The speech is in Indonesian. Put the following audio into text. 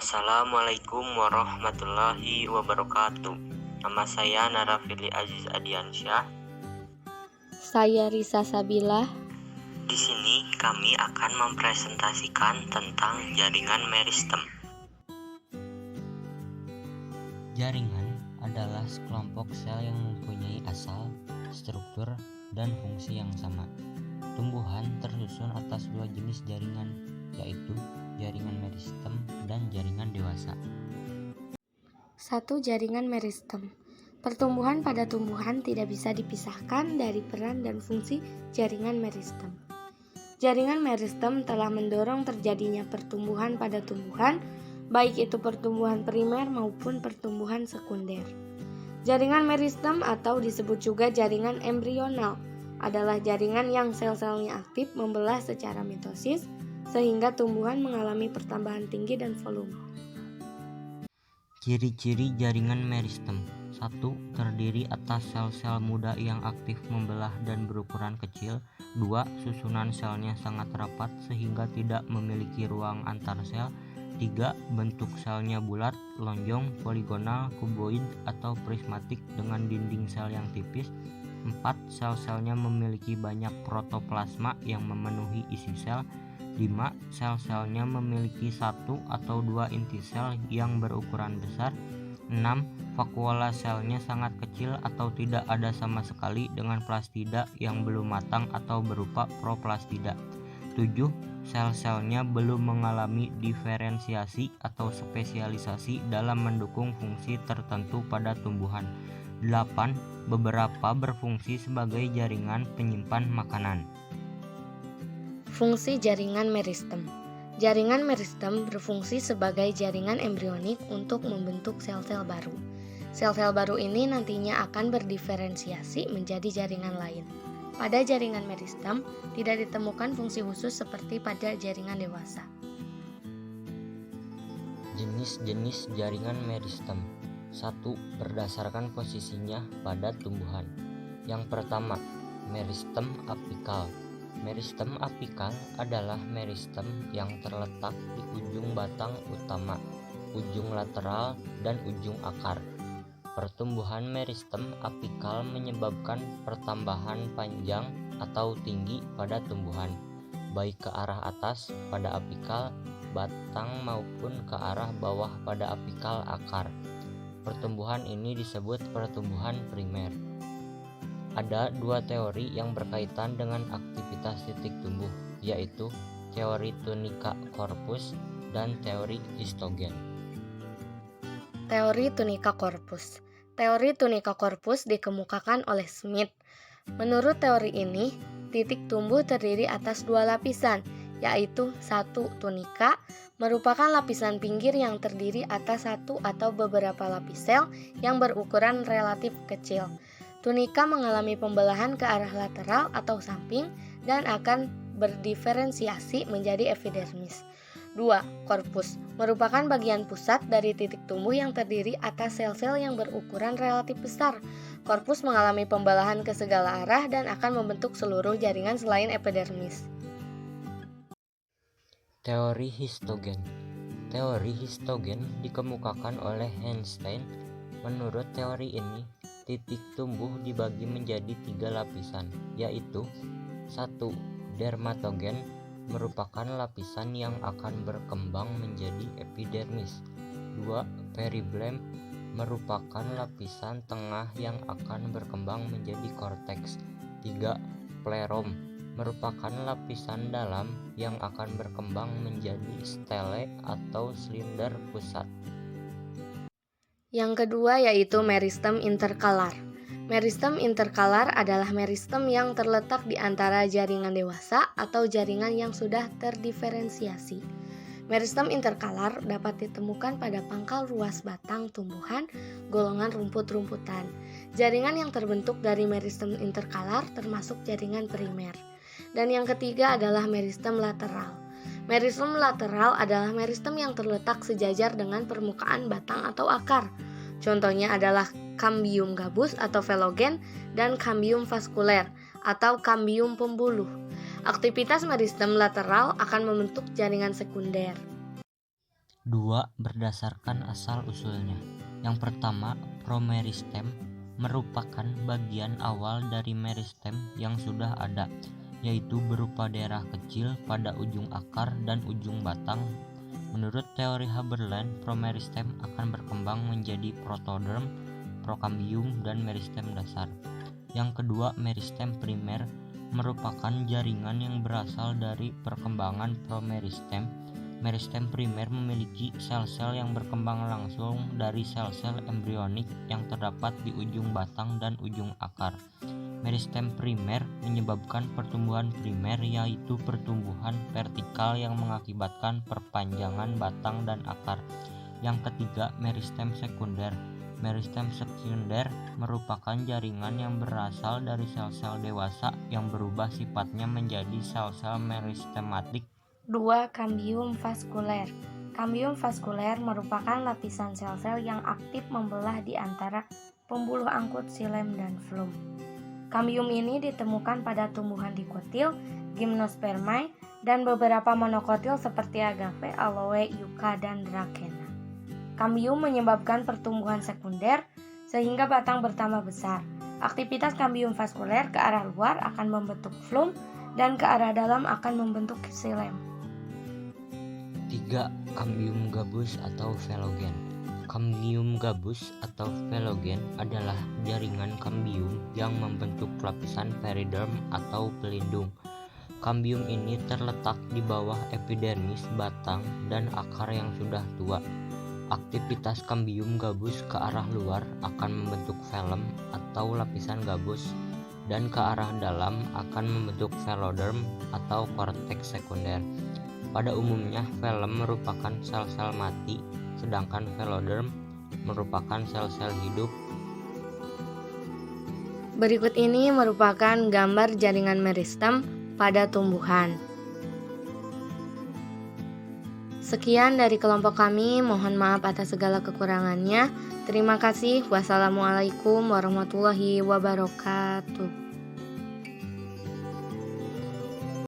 Assalamualaikum warahmatullahi wabarakatuh. Nama saya Narafili Aziz Adiansyah. Saya Risa Sabila. Di sini kami akan mempresentasikan tentang jaringan meristem. Jaringan adalah sekelompok sel yang mempunyai asal, struktur, dan fungsi yang sama. Tumbuhan tersusun atas dua jenis jaringan, yaitu jaringan meristem dan jaringan dewasa. 1. Jaringan meristem. Pertumbuhan pada tumbuhan tidak bisa dipisahkan dari peran dan fungsi jaringan meristem. Jaringan meristem telah mendorong terjadinya pertumbuhan pada tumbuhan, baik itu pertumbuhan primer maupun pertumbuhan sekunder. Jaringan meristem atau disebut juga jaringan embrional adalah jaringan yang sel-selnya aktif membelah secara mitosis sehingga tumbuhan mengalami pertambahan tinggi dan volume. Ciri-ciri jaringan meristem. 1. Terdiri atas sel-sel muda yang aktif membelah dan berukuran kecil. 2. Susunan selnya sangat rapat sehingga tidak memiliki ruang antar sel. 3. Bentuk selnya bulat, lonjong, poligonal, kuboid, atau prismatik dengan dinding sel yang tipis. 4. Sel-selnya memiliki banyak protoplasma yang memenuhi isi sel. 5. Sel-selnya memiliki satu atau dua inti sel yang berukuran besar. 6. Vakuola selnya sangat kecil atau tidak ada sama sekali dengan plastida yang belum matang atau berupa proplastida. 7. Sel-selnya belum mengalami diferensiasi atau spesialisasi dalam mendukung fungsi tertentu pada tumbuhan. 8. Beberapa berfungsi sebagai jaringan penyimpan makanan. Fungsi jaringan meristem. Jaringan meristem berfungsi sebagai jaringan embrionik untuk membentuk sel-sel baru. Sel-sel baru ini nantinya akan berdiferensiasi menjadi jaringan lain. Pada jaringan meristem tidak ditemukan fungsi khusus seperti pada jaringan dewasa. Jenis-jenis jaringan meristem. 1. Berdasarkan posisinya pada tumbuhan. Yang pertama, meristem apikal. Meristem apikal adalah meristem yang terletak di ujung batang utama, ujung lateral, dan ujung akar. Pertumbuhan meristem apikal menyebabkan pertambahan panjang atau tinggi pada tumbuhan, baik ke arah atas pada apikal batang maupun ke arah bawah pada apikal akar. Pertumbuhan ini disebut pertumbuhan primer. Ada dua teori yang berkaitan dengan aktivitas titik tumbuh, yaitu teori tunika corpus dan teori histogen. Teori tunika corpus. Teori tunika corpus dikemukakan oleh Smith. Menurut teori ini, titik tumbuh terdiri atas dua lapisan, yaitu 1. Tunika, merupakan lapisan pinggir yang terdiri atas satu atau beberapa lapis sel yang berukuran relatif kecil. Tunika mengalami pembelahan ke arah lateral atau samping dan akan berdiferensiasi menjadi epidermis. 2. Korpus merupakan bagian pusat dari titik tumbuh yang terdiri atas sel-sel yang berukuran relatif besar. Korpus mengalami pembelahan ke segala arah dan akan membentuk seluruh jaringan selain epidermis. Teori histogen. Teori histogen dikemukakan oleh Einstein. Menurut teori ini, titik tumbuh dibagi menjadi 3 lapisan, yaitu 1. Dermatogen merupakan lapisan yang akan berkembang menjadi epidermis. 2. Periblem merupakan lapisan tengah yang akan berkembang menjadi korteks. 3. Plerom merupakan lapisan dalam yang akan berkembang menjadi stele atau silinder pusat. Yang kedua yaitu meristem interkalar. Meristem interkalar adalah meristem yang terletak di antara jaringan dewasa atau jaringan yang sudah terdiferensiasi. Meristem interkalar dapat ditemukan pada pangkal ruas batang tumbuhan golongan rumput-rumputan. Jaringan yang terbentuk dari meristem interkalar termasuk jaringan primer. Dan yang ketiga adalah meristem lateral. Meristem lateral adalah meristem yang terletak sejajar dengan permukaan batang atau akar. Contohnya adalah cambium gabus atau velogen dan cambium vaskuler atau cambium pembuluh. Aktivitas meristem lateral akan membentuk jaringan sekunder. 2. Berdasarkan asal-usulnya. Yang pertama, promeristem merupakan bagian awal dari meristem yang sudah ada, yaitu berupa daerah kecil pada ujung akar dan ujung batang. Menurut teori Haberland, promeristem akan berkembang menjadi protoderm, prokambium, dan meristem dasar. Yang kedua, meristem primer merupakan jaringan yang berasal dari perkembangan promeristem. Meristem primer memiliki sel-sel yang berkembang langsung dari sel-sel embrionik yang terdapat di ujung batang dan ujung akar. Meristem primer menyebabkan pertumbuhan primer, yaitu pertumbuhan vertikal yang mengakibatkan perpanjangan batang dan akar. Yang ketiga, meristem sekunder. Meristem sekunder merupakan jaringan yang berasal dari sel-sel dewasa yang berubah sifatnya menjadi sel-sel meristematik. 2. Kambium vaskuler. Kambium vaskuler merupakan lapisan sel-sel yang aktif membelah di antara pembuluh angkut xilem dan flum. Kambium ini ditemukan pada tumbuhan dikotil, gymnospermae, dan beberapa monokotil seperti agave, aloe, yucca, dan dracena. Kambium menyebabkan pertumbuhan sekunder sehingga batang bertambah besar. Aktivitas kambium vaskuler ke arah luar akan membentuk flum dan ke arah dalam akan membentuk xilem. 3. Kambium gabus atau velogen. Kambium gabus atau velogen adalah jaringan kambium yang membentuk lapisan periderm atau pelindung. Kambium ini terletak di bawah epidermis batang dan akar yang sudah tua. Aktivitas kambium gabus ke arah luar akan membentuk velum atau lapisan gabus, dan ke arah dalam akan membentuk veloderm atau korteks sekunder. Pada umumnya, velum merupakan sel-sel mati, sedangkan veloderm merupakan sel-sel hidup. Berikut ini merupakan gambar jaringan meristem pada tumbuhan. Sekian dari kelompok kami, mohon maaf atas segala kekurangannya. Terima kasih. Wassalamualaikum warahmatullahi wabarakatuh.